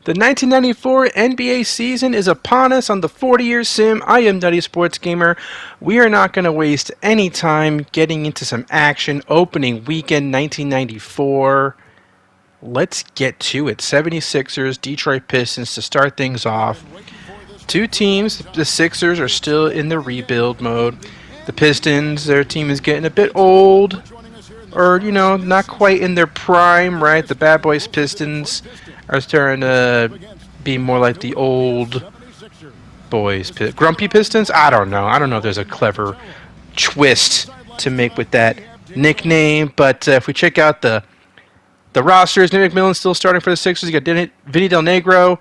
The 1994 NBA season is upon us on the 40-year sim. I am Nutty Sports Gamer. We are not going to waste any time getting into some action. Opening weekend 1994. Let's get to it. 76ers, Detroit Pistons to start things off. Two teams, the Sixers are still in the rebuild mode. The Pistons, their team is getting a bit old, or, not quite in their prime, right? The Bad Boys Pistons are starting to be more like the old boys. Grumpy Pistons? I don't know. I don't know if there's a clever twist to make with that nickname, but if we check out the rosters, Nick McMillan still starting for the Sixers. You got Vinny Del Negro,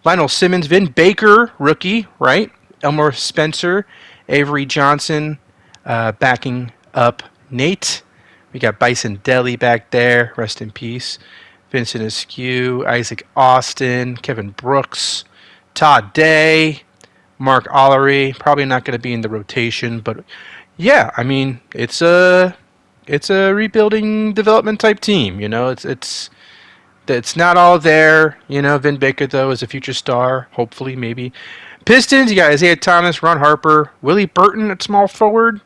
Lionel Simmons, Vin Baker, rookie, right? Elmore Spencer, Avery Johnson backing up Nate. We got Bison Deli back there, rest in peace. Vincent Askew, Isaac Austin, Kevin Brooks, Todd Day, Mark Ollery. Probably not going to be in the rotation, but yeah, I mean, it's a rebuilding development type team. It's not all there. Vin Baker though is a future star, hopefully, maybe. Pistons, you got Isaiah Thomas, Ron Harper, Willie Burton at small forward,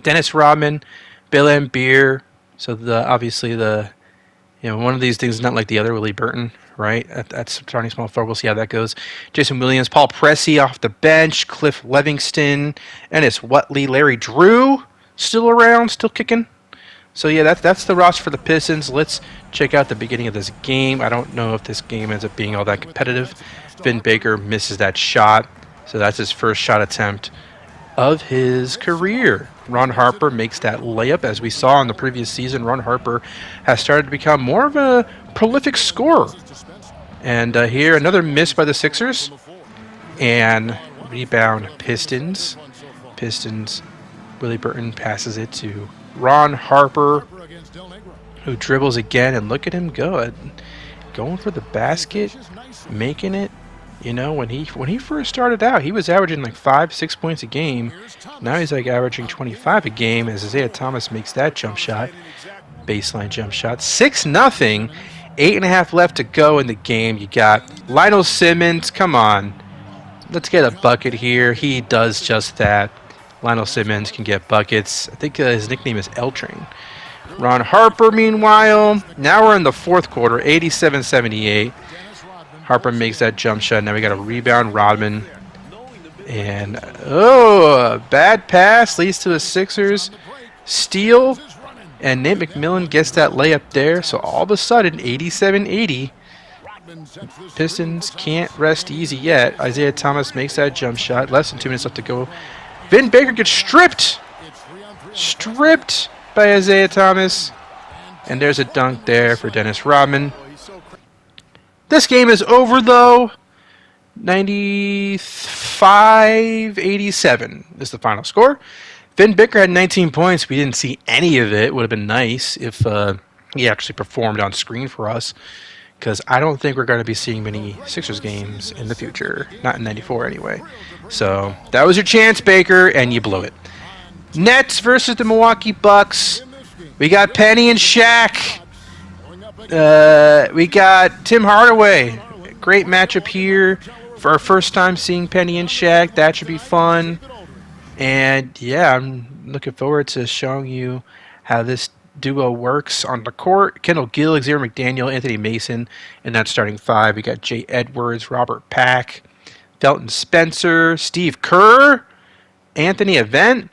Dennis Rodman, Bill Laimbeer. So obviously one of these things is not like the other, Willie Burton, right? That's starting small forward. We'll see how that goes. Jason Williams, Paul Pressey off the bench, Cliff Livingston, Ennis Whatley, Larry Drew still around, still kicking. So yeah, that's the roster for the Pistons. Let's check out the beginning of this game. I don't know if this game ends up being all that competitive. Vin Baker misses that shot, so that's his first shot attempt of his career. Ron Harper makes that layup. As we saw in the previous season, Ron Harper has started to become more of a prolific scorer. And here, another miss by the Sixers. And rebound Pistons. Willie Burton passes it to Ron Harper, who dribbles again. And look at him go. Going for the basket, making it. When he first started out, he was averaging like 5-6 points a game. Now he's like averaging 25 a game as Isaiah Thomas makes that jump shot. Baseline jump shot. 6-0. 8.5 left to go in the game. You got Lionel Simmons. Come on. Let's get a bucket here. He does just that. Lionel Simmons can get buckets. I think his nickname is L-Train. Ron Harper, meanwhile. Now we're in the fourth quarter. 87-78. Harper makes that jump shot. Now we got a rebound, Rodman. And, a bad pass leads to a Sixers steal. And Nate McMillan gets that layup there. So all of a sudden, 87-80. Pistons can't rest easy yet. Isaiah Thomas makes that jump shot. Less than 2 minutes left to go. Vin Baker gets stripped. Stripped by Isaiah Thomas. And there's a dunk there for Dennis Rodman. This game is over, though. 95-87 is the final score. Vin Baker had 19 points. We didn't see any of it. Would have been nice if he actually performed on screen for us, because I don't think we're going to be seeing many Sixers games in the future. Not in 94 anyway. So that was your chance, Baker, and you blew it. Nets versus the Milwaukee Bucks. We got Penny and Shaq. We got Tim Hardaway. Great matchup here for our first time seeing Penny and Shaq. That should be fun. And yeah, I'm looking forward to showing you how this duo works on the court. Kendall Gill, Xavier McDaniel, Anthony Mason in that starting five. We got Jay Edwards, Robert Pack, Felton Spencer, Steve Kerr, Anthony Event,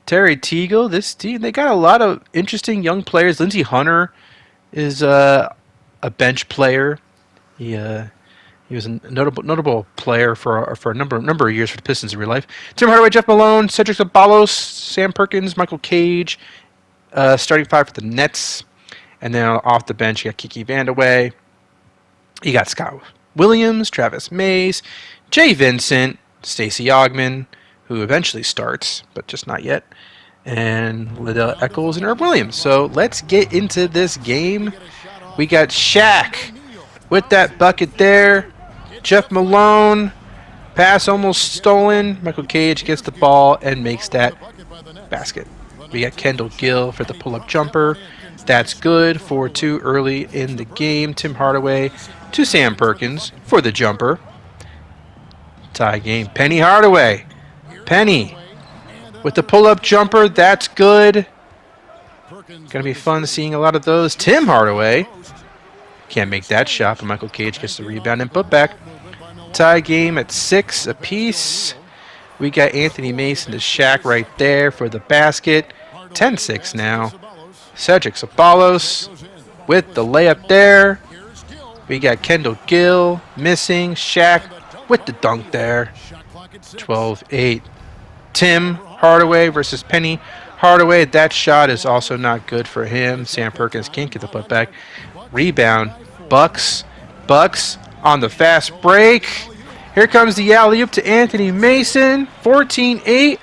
Terry Teagle. This team, they got a lot of interesting young players. Lindsey Hunter is a bench player. He was a notable player for a number of years for the Pistons in real life. Tim Hardaway, Jeff Malone, Cedric Ceballos, Sam Perkins, Michael Cage, starting five for the Nets. And then off the bench, you got Kiki Vandeweghe. You got Scott Williams, Travis Mays, Jay Vincent, Stacey Ogman, who eventually starts, but just not yet, and Liddell Eccles and Herb Williams. So let's get into this game. We got Shaq with that bucket there. Jeff Malone, pass almost stolen. Michael Cage gets the ball and makes that basket. We got Kendall Gill for the pull-up jumper. That's good. 4-2 early in the game. Tim Hardaway to Sam Perkins for the jumper. Tie game. Penny Hardaway. Penny with the pull-up jumper. That's good. Going to be fun seeing a lot of those. Tim Hardaway. Can't make that shot, but Michael Cage gets the rebound and put back. Tie game at 6 apiece. We got Anthony Mason to Shaq right there for the basket. 10-6 now. Cedric Sabalos with the layup there. We got Kendall Gill missing. Shaq with the dunk there. 12-8. Tim Hardaway versus Penny Hardaway. That shot is also not good for him. Sam Perkins can't get the putback. Rebound. Bucks on the fast break. Here comes the alley-oop to Anthony Mason. 14-8.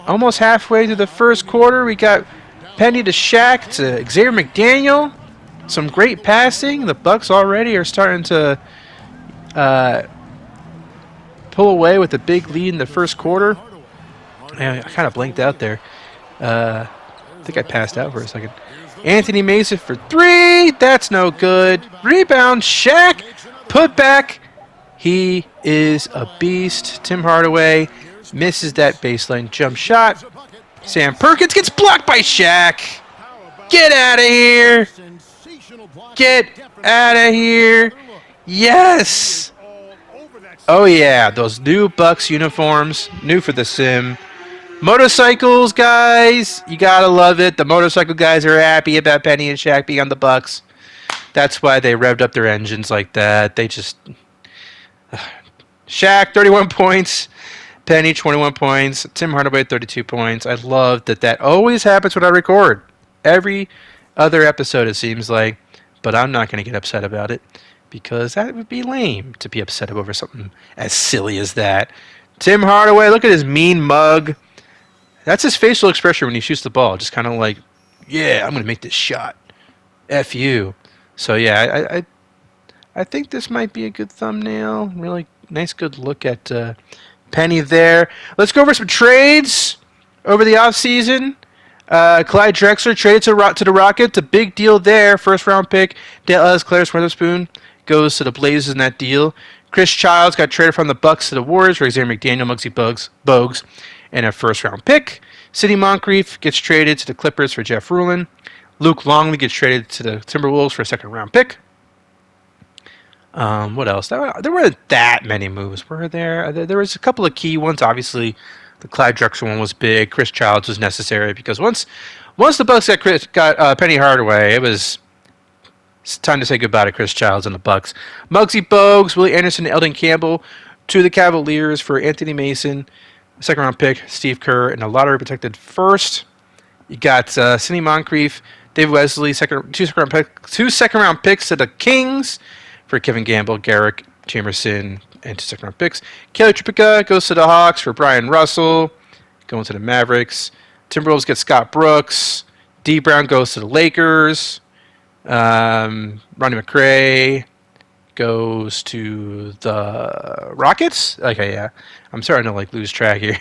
Almost halfway through the first quarter. We got Penny to Shaq to Xavier McDaniel. Some great passing. The Bucks already are starting to pull away with a big lead in the first quarter. I kind of blanked out there. I think I passed out for a second. Anthony Mason for 3. That's no good. Rebound. Shaq. Put back. He is a beast. Tim Hardaway misses that baseline jump shot. Sam Perkins gets blocked by Shaq. Get out of here. Get out of here. Yes. Oh, yeah. Those new Bucks uniforms. New for the sim. Motorcycles, guys. You got to love it. The motorcycle guys are happy about Penny and Shaq being on the Bucks. That's why they revved up their engines like that. They just... Shaq, 31 points. Penny, 21 points. Tim Hardaway, 32 points. I love that always happens when I record. Every other episode, it seems like. But I'm not going to get upset about it. Because that would be lame to be upset over something as silly as that. Tim Hardaway, look at his mean mug. That's his facial expression when he shoots the ball. Just kind of like, yeah, I'm going to make this shot. F you. So, yeah, I think this might be a good thumbnail. Really nice, good look at Penny there. Let's go over some trades over the offseason. Clyde Drexler traded to the Rockets. A big deal there. First-round pick. Dallas Clarence Witherspoon goes to the Blazers in that deal. Chris Childs got traded from the Bucks to the Warriors for Xavier McDaniel, Muggsy Bogues, and a first-round pick. Sidney Moncrief gets traded to the Clippers for Jeff Rulin. Luke Longley gets traded to the Timberwolves for a second-round pick. What else? There weren't that many moves, were there? There was a couple of key ones. Obviously, the Clyde Drexler one was big. Chris Childs was necessary because once the Bucks got Penny Hardaway, it's time to say goodbye to Chris Childs and the Bucks. Muggsy Bogues, Willie Anderson, and Eldon Campbell to the Cavaliers for Anthony Mason, second-round pick, Steve Kerr, and a lottery-protected first. You got Sidney Moncrief, Dave Wesley, two second-round picks to the Kings for Kevin Gamble, Garrick, Jamerson, and 2 second-round picks. Kelly Tripica goes to the Hawks for Brian Russell, going to the Mavericks. Timberwolves get Scott Brooks. D. Brown goes to the Lakers. Ronnie McRae goes to the Rockets. Okay, yeah. I'm starting to lose track here.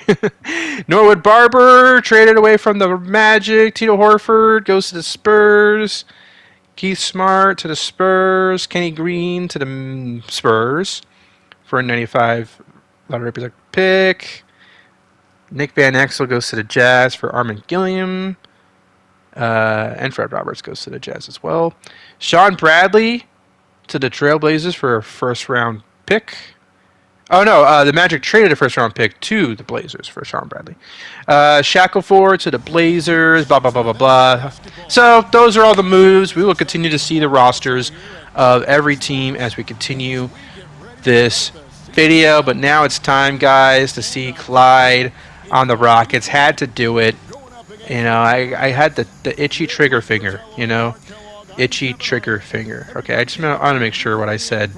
Norwood Barber traded away from the Magic. Tito Horford goes to the Spurs. Keith Smart to the Spurs. Kenny Green to the Spurs for a 95 lottery pick. Nick Van Exel goes to the Jazz for Armin Gilliam. And Fred Roberts goes to the Jazz as well. Sean Bradley to the Trailblazers for a first-round pick. Oh, no, the Magic traded a first-round pick to the Blazers for Sean Bradley. Shackleford to the Blazers, blah, blah, blah, blah, blah. So those are all the moves. We will continue to see the rosters of every team as we continue this video. But now it's time, guys, to see Clyde on the Rockets. Had to do it. You know, I had the itchy trigger finger, Itchy trigger finger. Okay, I want to make sure what I said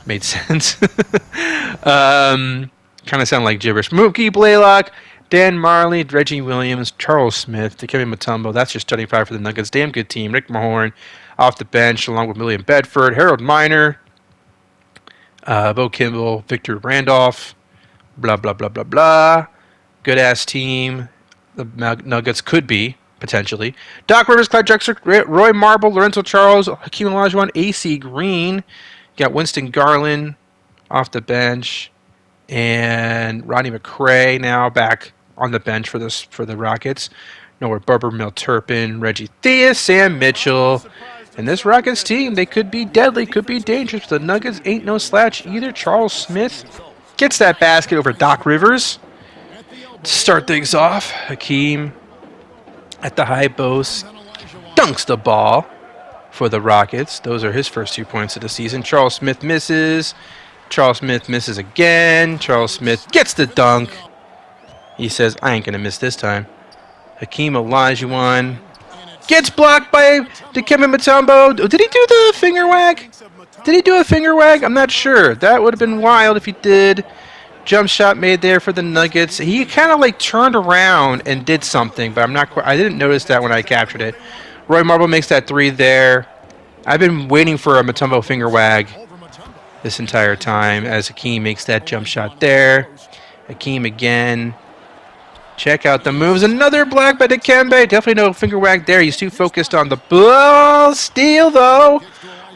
made sense. Kind of sound like gibberish. Mookie Blaylock, Dan Marley, Reggie Williams, Charles Smith, Dikembe Mutombo. That's your starting five for the Nuggets. Damn good team. Rick Mahorn off the bench along with William Bedford, Harold Miner, Bo Kimball, Victor Randolph, blah, blah, blah, blah, blah. Good-ass team. The Nuggets could be potentially. Doc Rivers, Clyde Drexler, Roy Marble, Lorenzo Charles, Hakeem Olajuwon, AC Green. You got Winston Garland off the bench, and Rodney McRae now back on the bench for the Rockets. Nowhere Barber, Mel Turpin, Reggie Theus, Sam Mitchell. And this Rockets team, they could be deadly, could be dangerous. The Nuggets ain't no slouch either. Charles Smith gets that basket over Doc Rivers to start things off. Hakeem at the high post dunks the ball for the Rockets. Those are his first 2 points of the season. Charles Smith misses. Charles Smith misses again. Charles Smith gets the dunk. He says, I ain't going to miss this time. Hakeem Olajuwon gets blocked by Dikembe Mutombo. Did he do the finger wag? Did he do a finger wag? I'm not sure. That would have been wild if he did. Jump shot made there for the Nuggets. He kind of like turned around and did something, but I didn't notice that when I captured it. Roy Marble makes that three there. I've been waiting for a Mutombo finger wag this entire time as Hakeem makes that jump shot there. Hakeem again. Check out the moves. Another block by Dikembe. Definitely no finger wag there. He's too focused on the ball. Steal, though.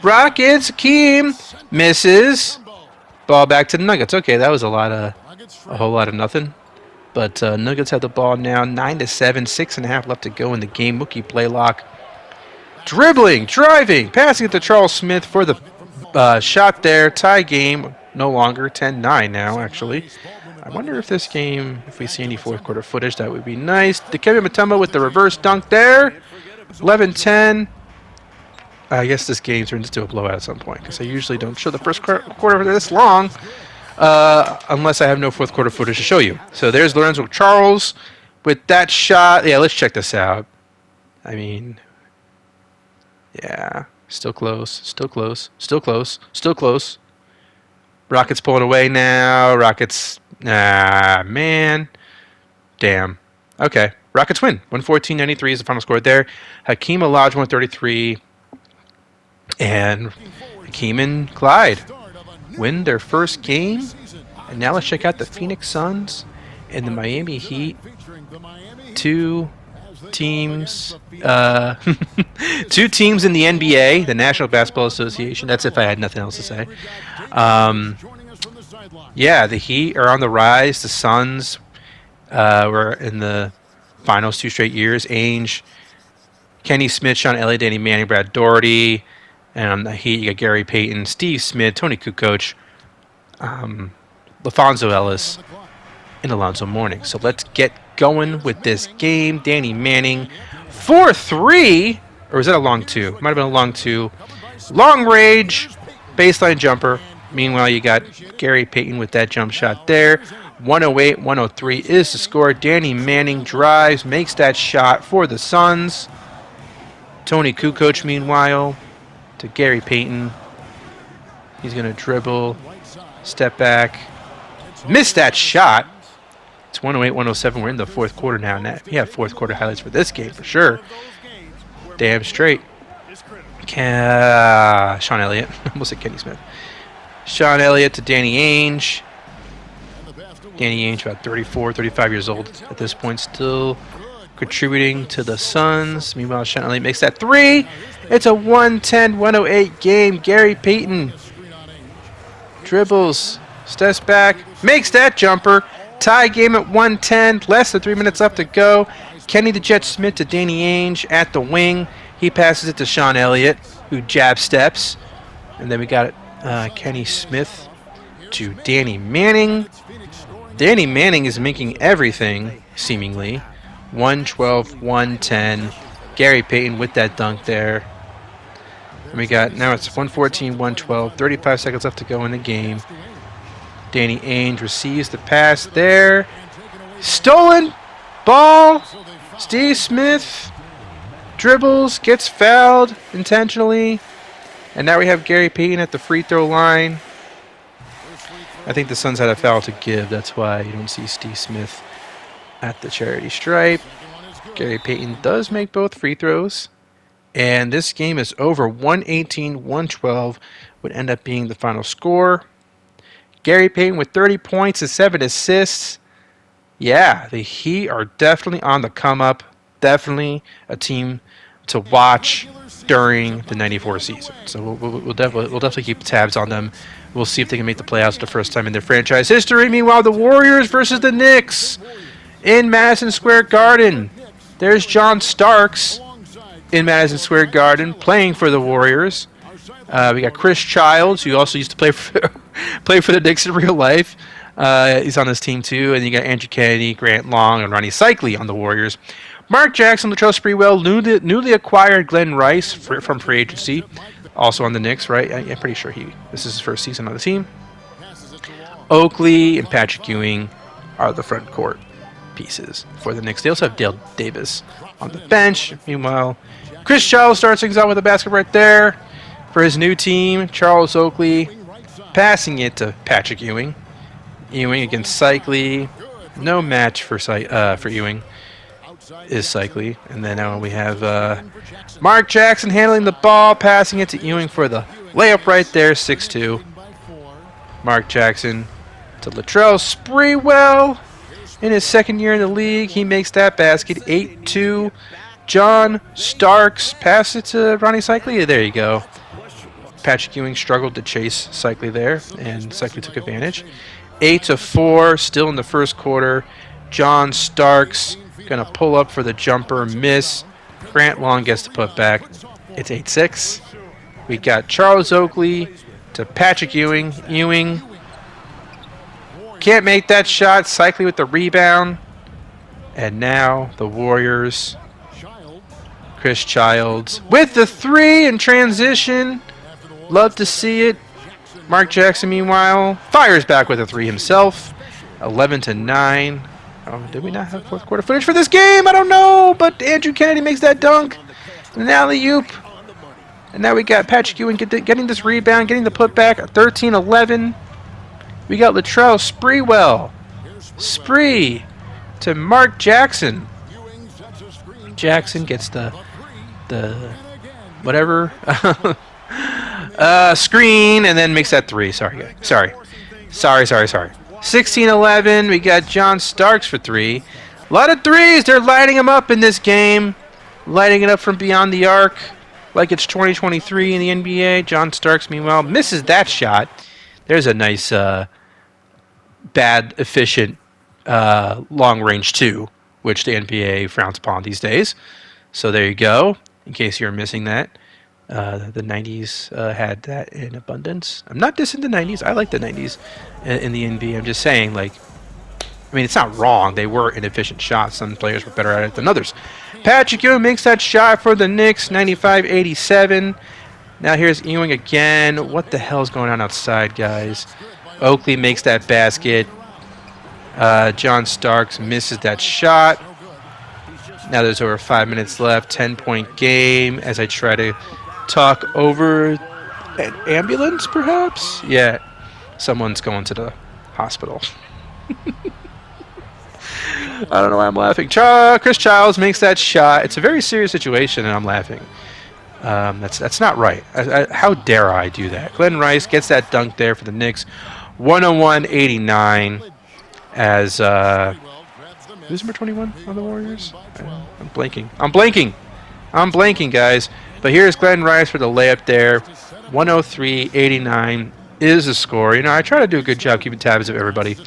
Rockets. Hakeem misses. Ball back to the Nuggets. Okay, that was a whole lot of nothing. But Nuggets have the ball now. 9-7. 6.5 left to go in the game. Mookie Blaylock dribbling, driving, passing it to Charles Smith for the shot there. Tie game. No longer. 10-9 now, actually. I wonder if this game, if we see any fourth quarter footage, that would be nice. Dikembe Mutombo with the reverse dunk there. 11-10. I guess this game turns into a blowout at some point because I usually don't show the first quarter this long unless I have no fourth quarter footage to show you. So there's Lorenzo Charles with that shot. Yeah, let's check this out. I mean, yeah, still close, still close, still close, still close. Rockets pulling away now. Rockets, man. Damn. Okay. Rockets win. 114-93 is the final score there. Hakeem Olajuwon 33. And Hakeem and Clyde win their first game. And now let's check out the Phoenix Suns and the Miami Heat. Two teams in the NBA, the National Basketball Association. That's if I had nothing else to say. Yeah, the Heat are on the rise. The Suns were in the finals 2 straight years. Ainge, Kenny Smith, Sean Elliott, Danny Manning, Brad Daugherty. And on the Heat, you got Gary Payton, Steve Smith, Tony Kukoc, LaFonso Ellis, and Alonzo Mourning. So let's get going with this game. Danny Manning, 4-3, or was that a long two? Might have been a long two. Long range, baseline jumper. Meanwhile, you got Gary Payton with that jump shot there. 108-103 is the score. Danny Manning drives, makes that shot for the Suns. Tony Kukoc, meanwhile, to Gary Payton. He's going to dribble, step back, miss that shot. It's 108-107. We're in the fourth quarter now. We have fourth quarter highlights for this game for sure. Damn straight. Sean Elliott. Almost said Kenny Smith. Sean Elliott to Danny Ainge. Danny Ainge, about 34, 35 years old at this point, still contributing to the Suns. Meanwhile, Sean Elliott makes that three. It's a 110-108 game. Gary Payton dribbles, steps back, makes that jumper. Tie game at 110. Less than 3 minutes left to go. Kenny the Jet Smith to Danny Ainge at the wing. He passes it to Sean Elliott, who jab steps. And then we got Kenny Smith to Danny Manning. Danny Manning is making everything, seemingly. 112-110. Gary Payton with that dunk there. And we got, now it's 114-112. 35 seconds left to go in the game. Danny Ainge receives the pass there. Stolen ball. Steve Smith dribbles, gets fouled intentionally. And now we have Gary Payton at the free throw line. I think the Suns had a foul to give. That's why you don't see Steve Smith at the charity stripe. Gary Payton does make both free throws. And this game is over. 118-112 would end up being the final score. Gary Payton with 30 points and 7 assists. Yeah, the Heat are definitely on the come up. definitely a team to watch during the '94 season. So we'll definitely keep tabs on them. We'll see if they can make the playoffs for the first time in their franchise history. Meanwhile, the Warriors versus the Knicks in Madison Square Garden. There's John Starks in Madison Square Garden playing for the Warriors. We got Chris Childs, who also used to play for the Knicks in real life. He's on this team too. And you got Andrew Kennedy, Grant Long, and Ronnie Cycli on the Warriors. Mark Jackson, Latrell Sprewell, newly acquired Glenn Rice from free agency, also on the Knicks, right? I'm pretty sure this is his first season on the team. Oakley and Patrick Ewing are the front court pieces for the Knicks. They also have Dale Davis on the bench. Meanwhile, Chris Childs starts things out with a basket right there for his new team. Charles Oakley passing it to Patrick Ewing. Ewing against Cycli. No match for Ewing is Cycli. And then now we have Mark Jackson handling the ball, passing it to Ewing for the layup right there, 6-2. Mark Jackson to Latrell Sprewell. In his second year in the league, he makes that basket, 8-2. John Starks passes it to Ronnie Cycli. There you go. Patrick Ewing struggled to chase Cycli there, and Cycli took advantage. 8-4, still in the first quarter. John Starks going to pull up for the jumper, miss. Grant Long gets to put back. It's 8-6. We got Charles Oakley to Patrick Ewing. Ewing can't make that shot. Cycli with the rebound. And now the Warriors. Chris Childs with the three in transition. Love to see it. Mark Jackson, meanwhile, fires back with a three himself. 11-9. Oh, did we not have fourth quarter footage for this game? I don't know, but Andrew Kennedy makes that dunk. And an alley-oop. And now we got Patrick Ewing getting this rebound, getting the putback. 13-11. We got Latrell Sprewell. Spree to Mark Jackson. Jackson gets the whatever screen and then makes that three. Sorry. 16-11. We got John Starks for three. A lot of threes. They're lighting them up in this game. Lighting it up from beyond the arc like it's 2023 in the NBA. John Starks, meanwhile, misses that shot. There's a nice bad, efficient long-range two, which the NBA frowns upon these days. So there you go, in case you're missing that. The 90s had that in abundance. I'm not dissing the 90s. I like the 90s in the NBA. I'm just saying, it's not wrong. They were inefficient shots. Some players were better at it than others. Patrick Ewing makes that shot for the Knicks, 95-87. Now here's Ewing again. What the hell's going on outside, guys? Oakley makes that basket. John Starks misses that shot. Now there's over 5 minutes left. 10-point game as I try to talk over an ambulance, perhaps? Yeah, someone's going to the hospital. I don't know why I'm laughing. Chris Childs makes that shot. It's a very serious situation, and I'm laughing. That's not right. How dare I do that? Glenn Rice gets that dunk there for the Knicks. 101-89 as who's number 21 on the Warriors? I'm blanking, guys. But here's Glenn Rice for the layup there. 103-89 is the score. I try to do a good job keeping tabs of everybody.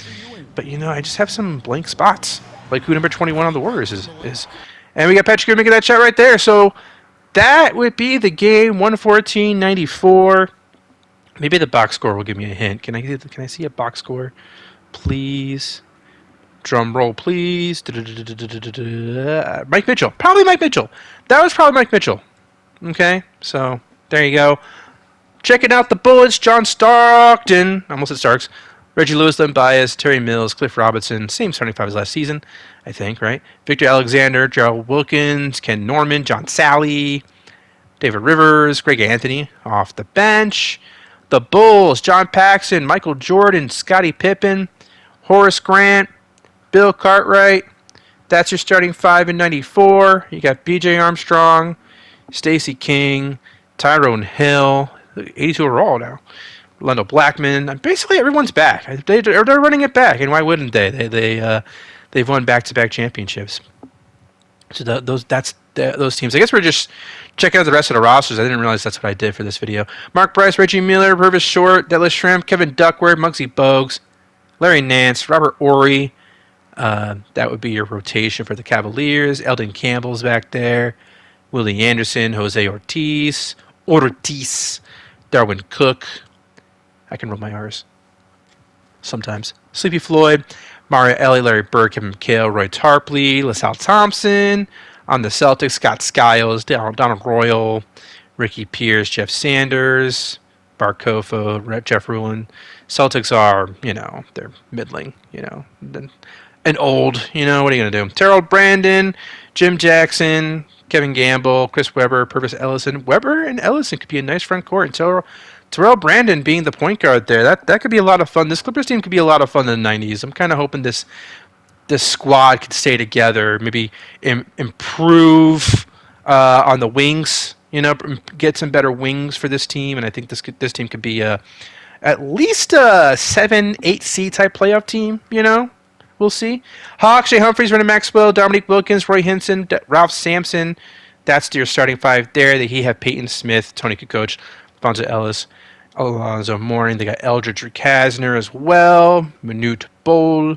But, I just have some blank spots. Like who number 21 on the Warriors is. And we got Patrick Ewing making that shot right there. So that would be the game, 114-94. Maybe the box score will give me a hint. Can I see a box score, please? Drum roll, please. Mike Mitchell. Probably Mike Mitchell. That was probably Mike Mitchell. Okay, so there you go. Checking out the Bullets. John Stockton. Almost at Starks. Reggie Lewis, Len Bias, Terry Mills, Cliff Robinson. Same 75 as last season, I think, right? Victor Alexander, Gerald Wilkins, Ken Norman, John Sally, David Rivers, Greg Anthony off the bench. The Bulls, John Paxson, Michael Jordan, Scottie Pippen, Horace Grant, Bill Cartwright. That's your starting five in 94. You got B.J. Armstrong, Stacey King, Tyrone Hill, 82 overall now. Lendo Blackman. Basically, everyone's back. They're running it back, and why wouldn't they? They've won back-to-back championships. So those teams. I guess we're just checking out the rest of the rosters. I didn't realize that's what I did for this video. Mark Bryce, Reggie Miller, Purvis Short, Detlef Schrempf, Kevin Duckworth, Muggsy Bogues, Larry Nance, Robert Horry. That would be your rotation for the Cavaliers. Eldon Campbell's back there. Willie Anderson, Jose Ortiz, Darwin Cook. I can roll my R's sometimes. Sleepy Floyd, Mario Ellie, Larry Bird, Kevin McHale, Roy Tarpley, LaSalle Thompson. On the Celtics, Scott Skiles, Donald Royal, Ricky Pierce, Jeff Sanders, Bart Kofo, Jeff Rulin. Celtics are, they're middling, and old, what are you going to do? Terrell Brandon, Jim Jackson, Kevin Gamble, Chris Webber, Purvis Ellison. Webber and Ellison could be a nice front court. And Terrell Brandon being the point guard there, that could be a lot of fun. This Clippers team could be a lot of fun in the 90s. I'm kind of hoping this squad could stay together, maybe improve on the wings, get some better wings for this team. And I think this team could be at least a 7-8 seed type playoff team, We'll see. Hawks, Shea Humphries, Vernon Maxwell, Dominique Wilkins, Roy Hinson, Ralph Sampson. That's your starting five there. They have Peyton Smith, Tony Kukoc, Bonzo Ellis, Alonzo Mourning. They got Eldridge Kazner as well. Manute Bol,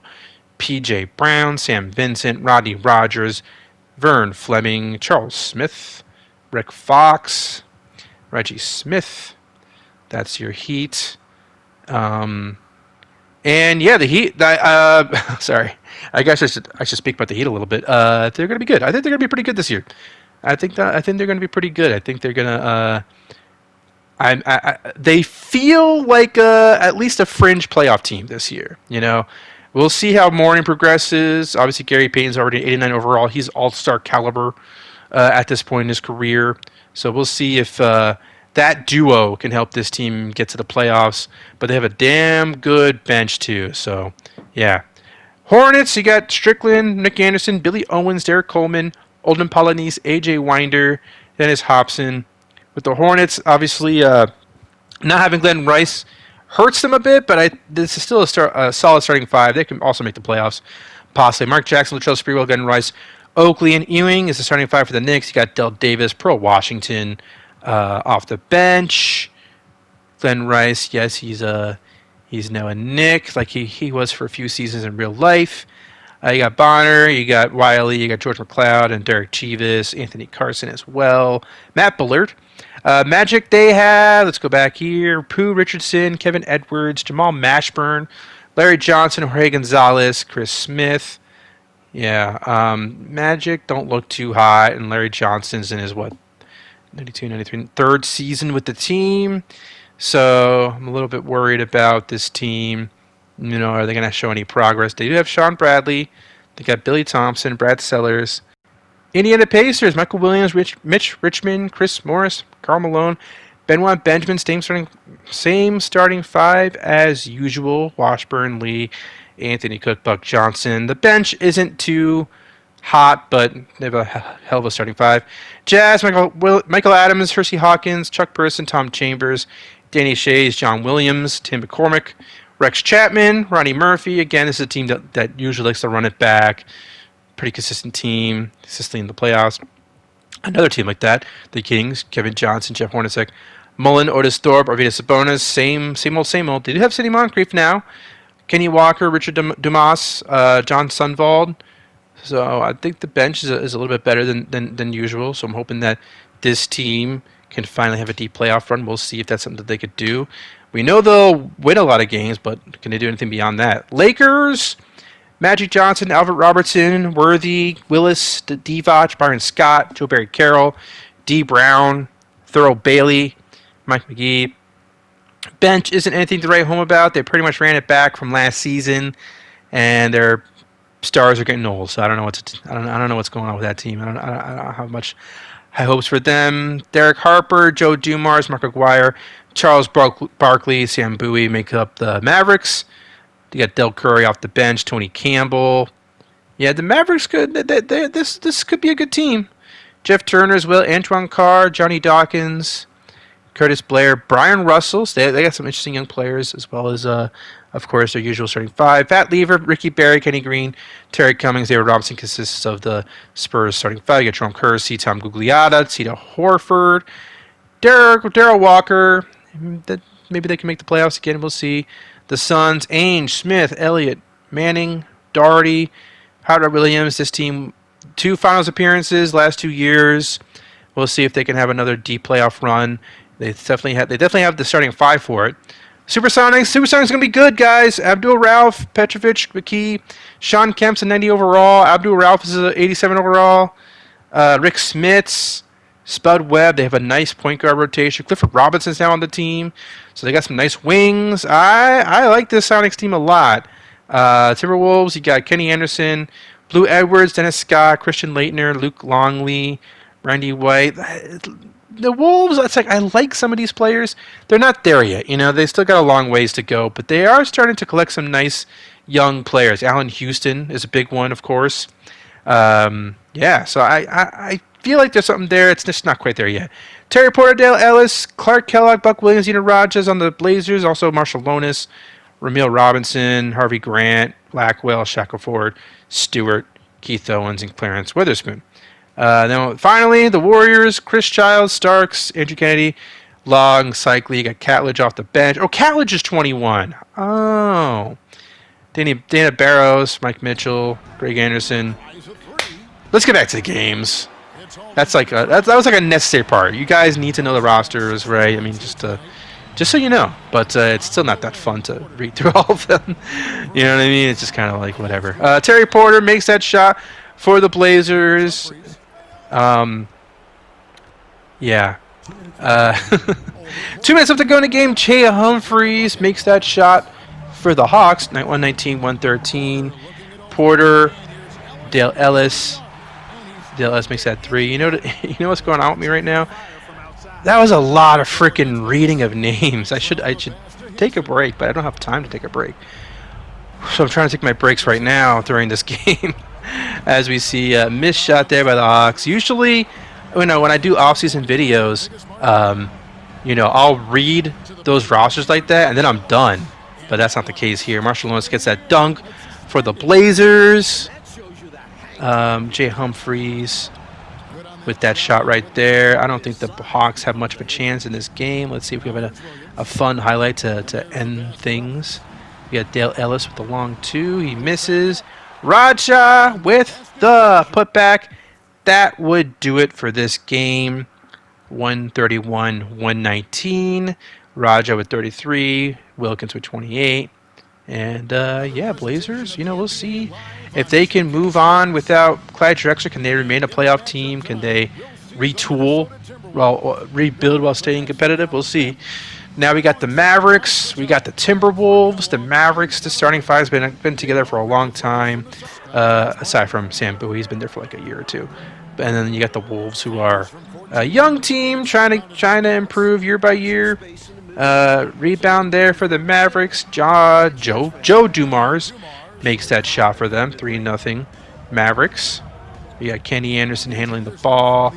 P.J. Brown, Sam Vincent, Rodney Rogers, Vern Fleming, Charles Smith, Rick Fox, Reggie Smith. That's your Heat. And yeah, the Heat. Sorry, I guess I should speak about the Heat a little bit. They're going to be good. I think they're going to be pretty good this year. I think they're going to be pretty good. I think they're going to. They feel like at least a fringe playoff team this year. We'll see how Mourning progresses. Obviously, Gary Payton's already 89 overall. He's all-star caliber at this point in his career. So we'll see if that duo can help this team get to the playoffs. But they have a damn good bench, too. So, yeah. Hornets, you got Strickland, Nick Anderson, Billy Owens, Derek Coleman, Olden Polynice, A.J. Winder, Dennis Hobson. With the Hornets, obviously, not having Glenn Rice hurts them a bit, but this is still a solid starting five. They can also make the playoffs, possibly. Mark Jackson, Latrell Sprewell, Glenn Rice, Oakley, and Ewing is the starting five for the Knicks. You got Del Davis, Pearl Washington off the bench. Glenn Rice, yes, he's now a Knick, like he was for a few seasons in real life. You got Bonner, you got Wiley, you got George McLeod, and Derek Chivas, Anthony Carson as well. Matt Bullard. Magic, they have, let's go back here, Pooh Richardson, Kevin Edwards, Jamal Mashburn, Larry Johnson, Jorge Gonzalez, Chris Smith. Yeah, Magic don't look too hot, and Larry Johnson's in his, 92, 93, third season with the team. So I'm a little bit worried about this team. Are they going to show any progress? They do have Sean Bradley. They got Billy Thompson, Brad Sellers. Indiana Pacers, Michael Williams, Mitch Richmond, Chris Morris, Karl Malone, Benoit Benjamin, same starting five as usual. Washburn, Lee, Anthony Cook, Buck Johnson. The bench isn't too hot, but they have a hell of a starting five. Jazz, Michael Adams, Hersey Hawkins, Chuck Person, Tom Chambers, Danny Shays, John Williams, Tim McCormick, Rex Chapman, Ronnie Murphy. Again, this is a team that usually likes to run it back. Pretty consistent team, consistently in the playoffs. Another team like that, the Kings, Kevin Johnson, Jeff Hornacek, Mullen, Otis Thorpe, Arvidas Sabonis, same old. They do have Sidney Moncrief now. Kenny Walker, Richard Dumas, John Sundvald. So I think the bench is a little bit better than usual. So I'm hoping that this team can finally have a deep playoff run. We'll see if that's something that they could do. We know they'll win a lot of games, but can they do anything beyond that? Lakers, Magic Johnson, Albert Robertson, Worthy, Willis, Divac, Byron Scott, Joe Barry Carroll, D. Brown, Thurl Bailey, Mike McGee. Bench isn't anything to write home about. They pretty much ran it back from last season, and their stars are getting old. So I don't know I don't know what's going on with that team. I don't have much high hopes for them. Derek Harper, Joe Dumars, Mark Aguirre, Charles Barkley, Sam Bowie make up the Mavericks. You got Del Curry off the bench, Tony Campbell. Yeah, the Mavericks could. This could be a good team. Jeff Turner as well, Antoine Carr, Johnny Dawkins, Curtis Blair, Brian Russell. So they got some interesting young players, as well as, of course, their usual starting five. Pat Lever, Ricky Berry, Kenny Green, Terry Cummings, David Robinson consists of the Spurs starting five. You got Jerome Kersey, Tom Gugliotta, Tito Horford, Darrell Walker. Maybe they can make the playoffs again. We'll see. The Suns, Ainge, Smith, Elliott, Manning, Doherty, Howard Williams. This team, 2 finals appearances last 2 years. We'll see if they can have another deep playoff run. They definitely have the starting five for it. Supersonics going to be good, guys. Abdul Rauf, Petrovic, McKee, Sean Kemp's a 90 overall. Abdul Rauf is a 87 overall. Rick Smits, Spud Webb. They have a nice point guard rotation. Clifford Robinson's now on the team, so they got some nice wings. I like this Sonics team a lot. Timberwolves, you got Kenny Anderson, Blue Edwards, Dennis Scott, Christian Laettner, Luke Longley, Randy White. The Wolves, it's like I like some of these players. They're not there yet. They still got a long ways to go, but they are starting to collect some nice young players. Allen Houston is a big one, of course. So I feel like there's something there. It's just not quite there yet. Terry Porter, Dale Ellis, Clark Kellogg, Buck Williams, Ina Rajas on the Blazers. Also Marshall Lonis, Ramil Robinson, Harvey Grant, Blackwell, Shackelford, Stewart, Keith Owens, and Clarence Witherspoon. Then finally, the Warriors, Chris Childs, Starks, Andrew Kennedy, Long, Cycli. You got Catledge off the bench. Oh, Catledge is 21. Oh. Dana Barrows, Mike Mitchell, Greg Anderson. Let's get back to the games. That was like a necessary part. You guys need to know the rosters, right? I mean, just so you know. But it's still not that fun to read through all of them. You know what I mean? It's just kind of like whatever. Terry Porter makes that shot for the Blazers. 2 minutes left to go in the game. Jay Humphries makes that shot for the Hawks. 119-113. Porter, Dale Ellis. Dale Ellis makes that 3. You know what's going on with me right now? That was a lot of freaking reading of names. I should take a break, but I don't have time to take a break. So I'm trying to take my breaks right now during this game. As we see a missed shot there by the Hawks. Usually, when I do off-season videos, I'll read those rosters like that, and then I'm done. But that's not the case here. Marshall Lawrence gets that dunk for the Blazers. Jay Humphries with that shot right there. I don't think the Hawks have much of a chance in this game. Let's see if we have a fun highlight to end things. We got Dale Ellis with the long 2. He misses. Raja with the putback. That would do it for this game. 131-119. Raja with 33. Wilkins with 28. And, Blazers, we'll see if they can move on without Clyde Drexler. Can they remain a playoff team? Can they retool, rebuild while staying competitive? We'll see. Now we got the Mavericks. We got the Timberwolves. The Mavericks, the starting five has been together for a long time. Aside from Sam Bowie, he's been there for like a year or two. And then you got the Wolves, who are a young team trying to improve year by year. Rebound there for the Mavericks. Joe Dumars makes that shot for them. 3-0 Mavericks. We got Kenny Anderson handling the ball.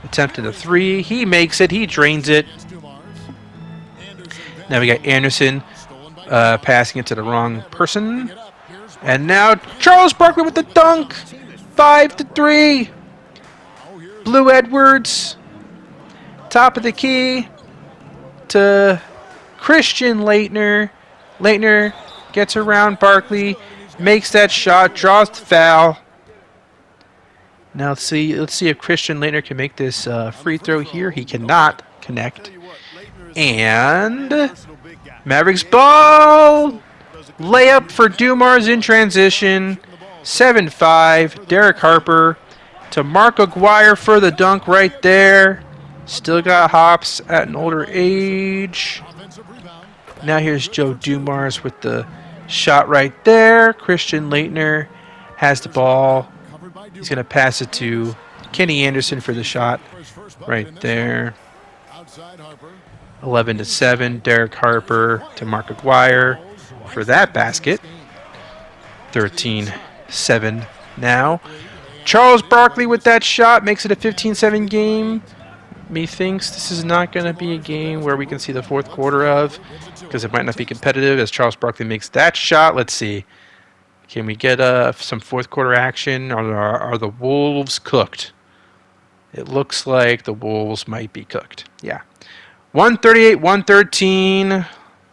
Attempting the 3. He makes it. He drains it. Now we got Anderson passing it to the wrong person. And now Charles Barkley with the dunk. 5-3. Blue Edwards. Top of the key to Christian Laettner. Laettner gets around Barkley. Makes that shot. Draws the foul. Now let's see if Christian Laettner can make this free throw here. He cannot connect. And Mavericks ball. Layup for Dumars in transition. 7-5. Derek Harper to Mark Aguirre for the dunk right there. Still got hops at an older age. Now here's Joe Dumars with the shot right there. Christian Laettner has the ball. He's going to pass it to Kenny Anderson for the shot right there. 11-7. Derek Harper to Mark Aguirre for that basket. 13-7 now. Charles Barkley with that shot makes it a 15-7 game. me thinks this is not going to be a game where we can see the fourth quarter of, because it might not be competitive as Charles Barkley makes that shot. Let's see. Can we get some fourth quarter action? Are the Wolves cooked? It looks like the Wolves might be cooked. Yeah. 138, 113.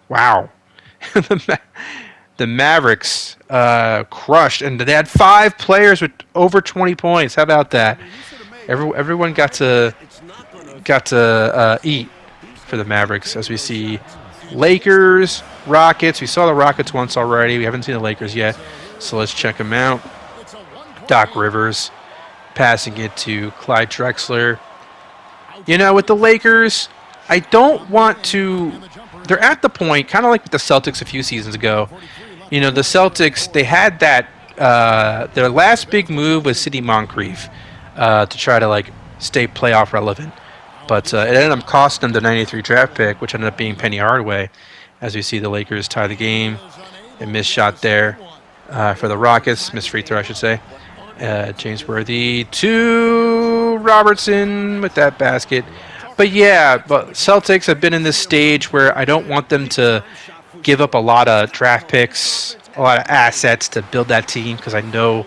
Wow. The Mavericks crushed, and they had 5 players with over 20 points. How about that? Everyone got to eat for the Mavericks, as we see Lakers, Rockets. We saw the Rockets once already. We haven't seen the Lakers yet, so let's check them out. Doc Rivers passing it to Clyde Drexler. You know, with the Lakers, I don't want to... They're at the point, kind of like with the Celtics a few seasons ago. You know, the Celtics, they had that... their last big move was Sidney Moncrief to try to, like, stay playoff relevant. But it ended up costing them the 93 draft pick, which ended up being Penny Hardaway. As we see the Lakers tie the game. A missed shot there for the Rockets. Missed free throw, I should say. James Worthy to Robertson with that basket. But yeah, but Celtics have been in this stage where I don't want them to give up a lot of draft picks, a lot of assets to build that team, because I know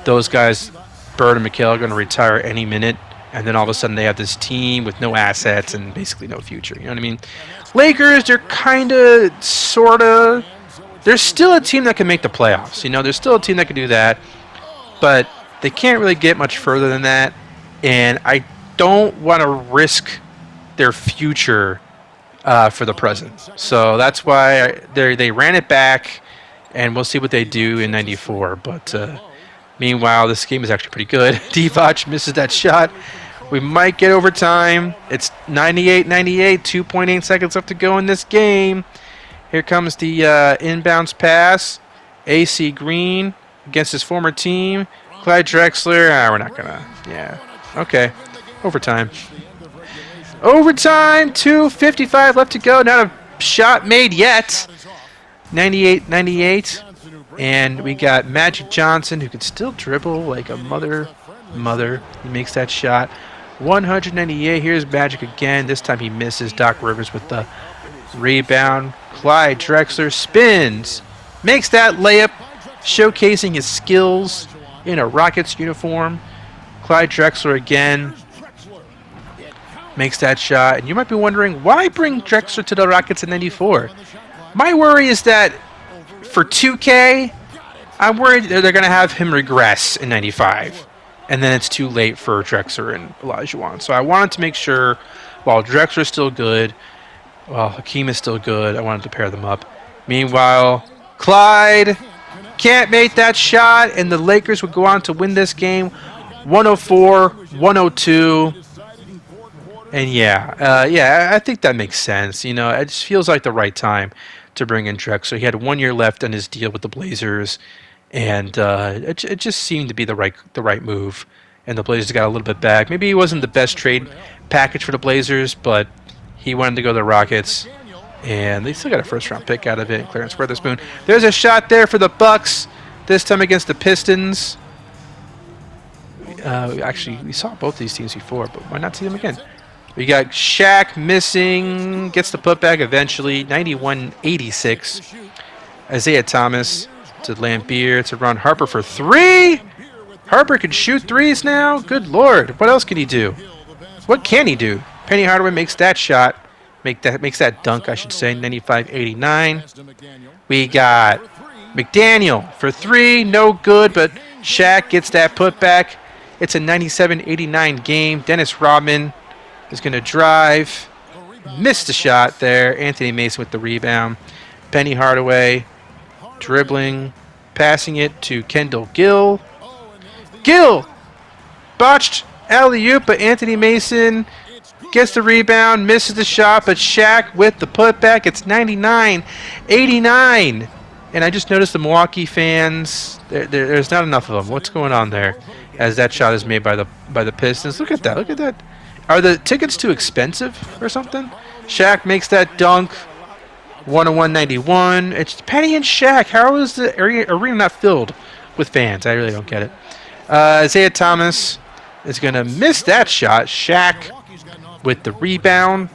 those guys, Bird and McHale, are going to retire any minute. And then all of a sudden they have this team with no assets and basically no future. You know what I mean? Lakers, they're kind of, sort of... They're still a team that can make the playoffs. You know, they're still a team that can do that. But they can't really get much further than that. And I don't want to risk their future for the present. So that's why they ran it back. And we'll see what they do in 94. But meanwhile, this game is actually pretty good. Divac misses that shot. We might get overtime. It's 98-98, 2.8 seconds left to go in this game. Here comes the inbounds pass. AC Green against his former team. Clyde Drexler. We're not going to. Yeah. Okay. Overtime. Overtime. 2:55 left to go. Not a shot made yet. 98-98. And we got Magic Johnson, who can still dribble like a mother. He makes that shot. 198. Here's Magic again. This time he misses. Doc Rivers with the rebound. Clyde Drexler spins. Makes that layup, showcasing his skills in a Rockets uniform. Clyde Drexler again makes that shot. And you might be wondering, why bring Drexler to the Rockets in 94? My worry is that for 2K, I'm worried they're going to have him regress in 95. And then it's too late for Drexler and Olajuwon. So I wanted to make sure, while Drexler's still good, while Hakeem is still good, I wanted to pair them up. Meanwhile, Clyde can't make that shot, and the Lakers would go on to win this game 104-102. And yeah, I think that makes sense. You know, it just feels like the right time to bring in Drexler. He had 1 year left on his deal with the Blazers, and it just seemed to be the right move. And the Blazers got a little bit back. Maybe he wasn't the best trade package for the Blazers, but he wanted to go to the Rockets, and they still got a first-round pick out of it. Clarence Weatherspoon. There's a shot there for the Bucks. This time against the Pistons. Actually, we saw both these teams before, but why not see them again? We got Shaq missing. Gets the putback eventually. 91-86. Isaiah Thomas to Lambeer to Ron Harper for 3. Harper can shoot threes now. Good Lord. What else can he do? What can he do? Penny Hardaway makes that shot. Makes that dunk, I should say. 95-89. We got McDaniel for 3. No good, but Shaq gets that putback. It's a 97-89 game. Dennis Rodman is going to drive. Missed the shot there. Anthony Mason with the rebound. Penny Hardaway dribbling. Passing it to Kendall Gill. Gill! Botched alley-oop, but Anthony Mason gets the rebound, misses the shot, but Shaq with the putback. It's 99-89. And I just noticed the Milwaukee fans, there's not enough of them. What's going on there? As that shot is made by the Pistons. Look at that. Are the tickets too expensive or something? Shaq makes that dunk. 101-91. It's Penny and Shaq. How is the arena not filled with fans? I really don't get it. Isaiah Thomas is going to miss that shot. Shaq with the rebound.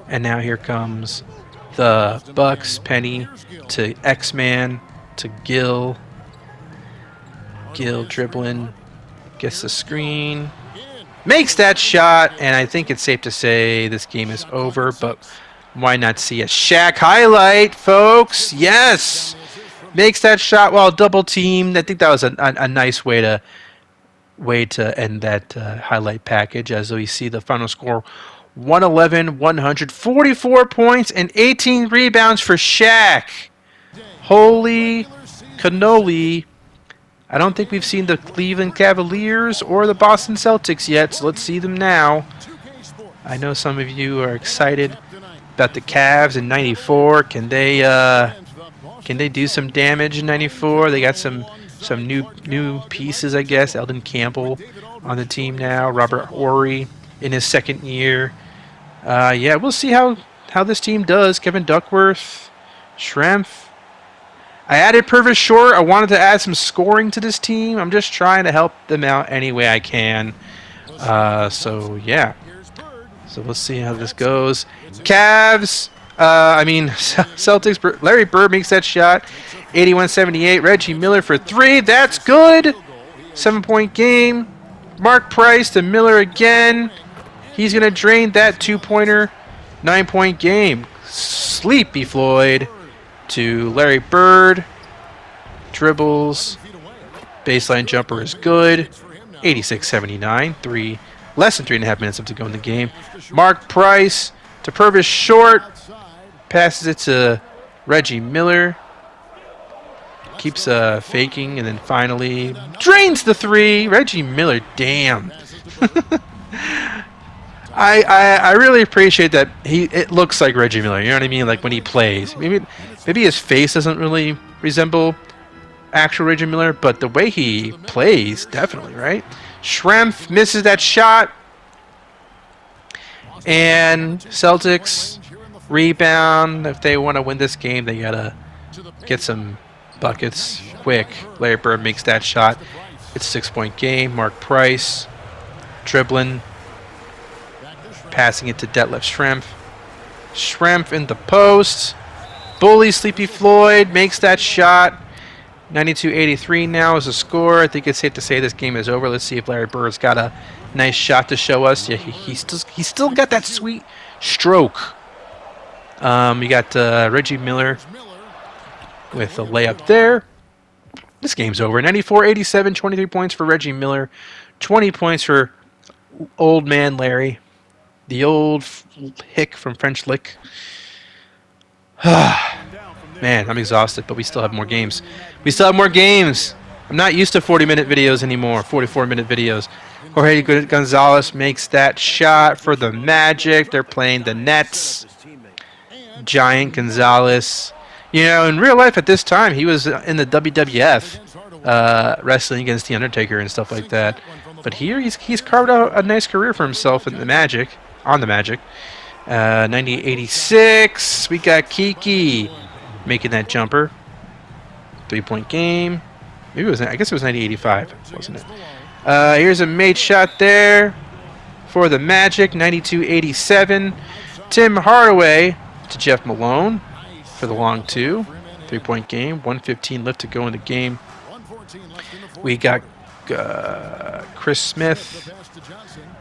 And now here comes the Bucks. Penny to X-Man to Gill. Gill dribbling. Gets the screen. Makes that shot. And I think it's safe to say this game is over. But why not see a Shaq highlight, folks? Yes! Makes that shot while double teamed. I think that was a nice way to end that highlight package. As we see the final score, 111-100, 44 points and 18 rebounds for Shaq. Holy cannoli. I don't think we've seen the Cleveland Cavaliers or the Boston Celtics yet, so let's see them now. I know some of you are excited about the Cavs in 94. Can they do some damage in 94? They got some new pieces, I guess. Eldon Campbell on the team now. Robert Horry in his second year. Yeah, we'll see how this team does. Kevin Duckworth, Schrempf. I added Purvis Short. I wanted to add some scoring to this team. I'm just trying to help them out any way I can. So, yeah. So we'll see how this goes. Cavs. Celtics. Larry Bird makes that shot. 81-78. Reggie Miller for 3. That's good. 7-point game. Mark Price to Miller again. He's going to drain that 2-pointer. 9-point game. Sleepy Floyd to Larry Bird. Dribbles. Baseline jumper is good. 86-79. Less than 3.5 minutes left to go in the game. Mark Price to Purvis Short. Passes it to Reggie Miller. Keeps faking, and then finally drains the 3. Reggie Miller, damn. I really appreciate that it looks like Reggie Miller. You know what I mean? Like when he plays, maybe his face doesn't really resemble actual Reggie Miller, but the way he plays, definitely, right? Schrempf misses that shot, and Celtics rebound. If they want to win this game, they gotta get some buckets quick. Larry Bird makes that shot. It's a 6-point game. Mark Price dribbling, passing it to Detlef Schrempf. Schrempf in the post. Bully Sleepy Floyd makes that shot. 92-83 now is the score. I think it's safe to say this game is over. Let's see if Larry Bird's got a nice shot to show us. Yeah, he's still got that sweet stroke. We got Reggie Miller with a layup there. This game's over. 94-87, 23 points for Reggie Miller. 20 points for old man Larry. The old hick from French Lick. Man, I'm exhausted, but we still have more games. I'm not used to 40-minute videos anymore, 44-minute videos. Jorge Gonzalez makes that shot for the Magic. They're playing the Nets. Giant Gonzalez. You know, in real life at this time, he was in the WWF, wrestling against The Undertaker and stuff like that. But here, he's carved out a nice career for himself in the Magic, on the Magic. 98-86. We got Kiki making that jumper. 3-point game. Maybe it was. I guess it was 90-85, wasn't it? Here's a made shot there for the Magic. 92-87. Tim Hardaway to Jeff Malone for the long 2. 3-point game. 1:15 left to go in the game. We got Chris Smith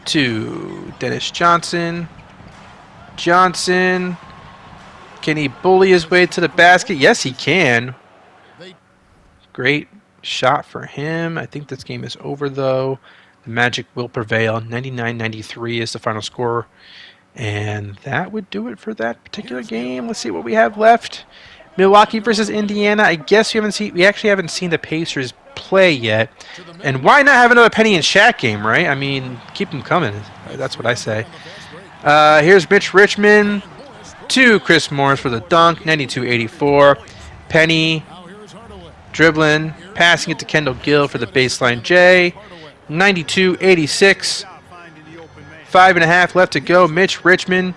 to Dennis Johnson. Can he bully his way to the basket? Yes, he can. Great shot for him. I think this game is over, though. The Magic will prevail. 99-93 is the final score. And that would do it for that particular game. Let's see what we have left. Milwaukee versus Indiana. I guess we actually haven't seen the Pacers play yet. And why not have another Penny and Shaq game, right? I mean, keep them coming. That's what I say. Here's Mitch Richmond to Chris Morris for the dunk. 92-84. Penny dribbling, passing it to Kendall Gill for the baseline J. 92-86. 5.5 left to go. Mitch Richmond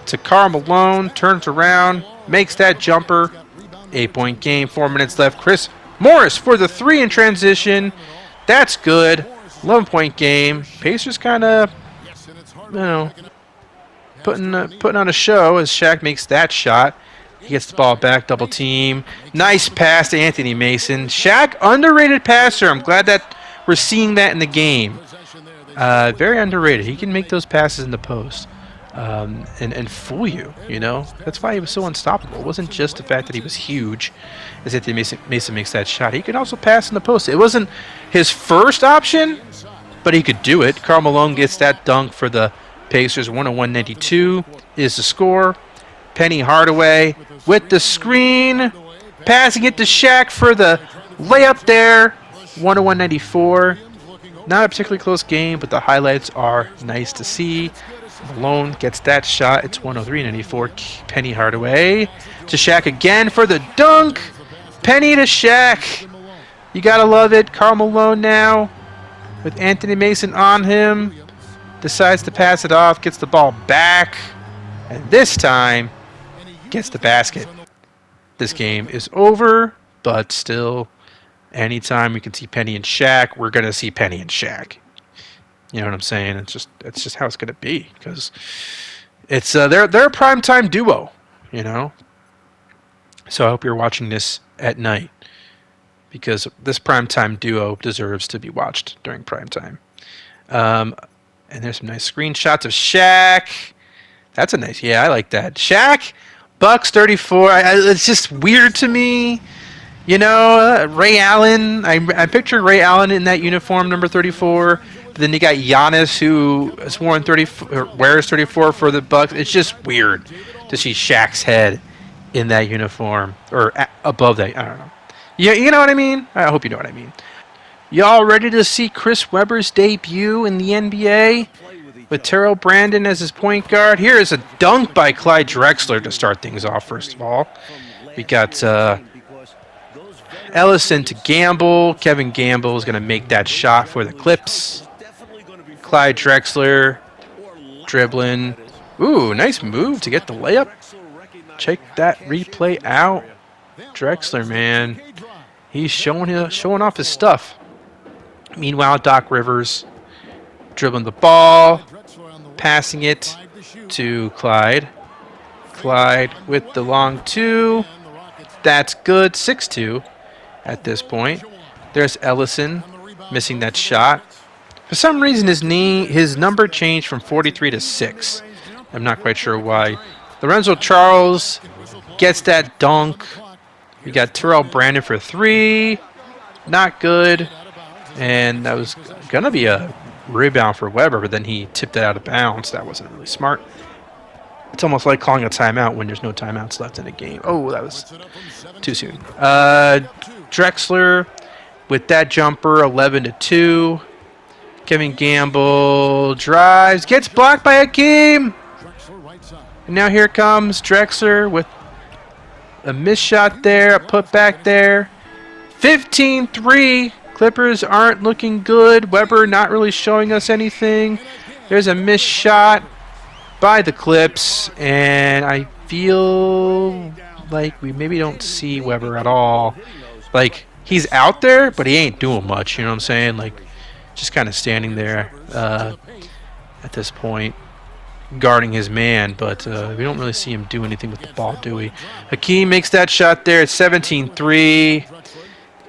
to Karl Malone. Turns around, makes that jumper. 8-point game. 4 minutes left. Chris Morris for the 3 in transition. That's good. 11-point game. Pacers kind of putting on a show as Shaq makes that shot. He gets the ball back, double team. Nice pass to Anthony Mason. Shaq, underrated passer. I'm glad that we're seeing that in the game. Very underrated. He can make those passes in the post and fool you, you know. That's why he was so unstoppable. It wasn't just the fact that he was huge, as Anthony Mason makes that shot. He could also pass in the post. It wasn't his first option, but he could do it. Karl Malone gets that dunk for the Pacers. 101-92 is the score. Penny Hardaway with the screen, passing it to Shaq for the layup there. 101-94. Not a particularly close game, but the highlights are nice to see. Malone gets that shot. It's 103-94. Penny Hardaway to Shaq again for the dunk. Penny to Shaq. You gotta love it. Karl Malone now with Anthony Mason on him. Decides to pass it off. Gets the ball back. And this time gets the basket. This game is over, but still, anytime we can see Penny and Shaq, we're gonna see Penny and Shaq. You know what I'm saying? It's just how it's gonna be, because it's they're a primetime duo, you know. So I hope you're watching this at night, because this primetime duo deserves to be watched during primetime. And there's some nice screenshots of Shaq. That's a nice, yeah, I like that. Shaq, Bucks 34. It's just weird to me. You know, Ray Allen. I picture Ray Allen in that uniform, number 34. But then you got Giannis, who has worn 34, wears 34 for the Bucks. It's just weird to see Shaq's head in that uniform, or above that. I don't know. Yeah, you know what I mean? I hope you know what I mean. Y'all ready to see Chris Webber's debut in the NBA? With Terrell Brandon as his point guard. Here is a dunk by Clyde Drexler to start things off, first of all. We got Ellison to Gamble. Kevin Gamble is going to make that shot for the Clips. Clyde Drexler dribbling. Ooh, nice move to get the layup. Check that replay out. Drexler, man. He's showing off his stuff. Meanwhile, Doc Rivers dribbling the ball. Passing it to Clyde. Clyde with the long two. That's good. 6-2 at this point. There's Ellison missing that shot. For some reason, his number changed from 43 to 6. I'm not quite sure why. Lorenzo Charles gets that dunk. We got Terrell Brandon for 3. Not good. And that was going to be a rebound for Webber, but then he tipped it out of bounds. That wasn't really smart. It's almost like calling a timeout when there's no timeouts left in a game. Oh, that was too soon. Drexler with that jumper, 11-2. Kevin Gamble drives, gets blocked by Hakeem. And now here comes Drexler with a missed shot there, a putback there. 15-3. Clippers aren't looking good. Webber not really showing us anything. There's a missed shot by the Clips, and I feel like we maybe don't see Webber at all. Like, he's out there, but he ain't doing much, you know what I'm saying? Like, just kind of standing there at this point, guarding his man, but we don't really see him do anything with the ball, do we? Hakeem makes that shot there at 17-3.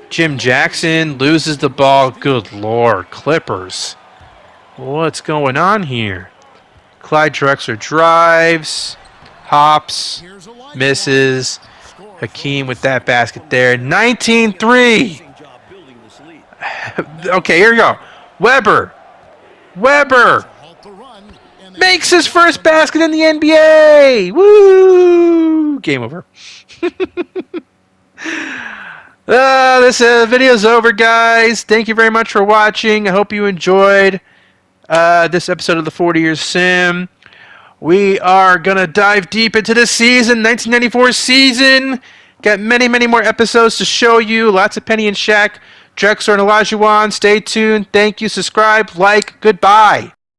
Jim Jackson loses the ball. Good Lord, Clippers. What's going on here? Clyde Drexler drives, hops, misses. Hakeem with that basket there. 19-3. Okay, here we go. Webber makes his first basket in the NBA. Woo! Game over. This video's over, guys. Thank you very much for watching. I hope you enjoyed this episode of the 40 Years Sim. We are going to dive deep into the season, 1994 season. Got many, many more episodes to show you. Lots of Penny and Shaq, Drexler and Olajuwon. Stay tuned. Thank you. Subscribe, like. Goodbye.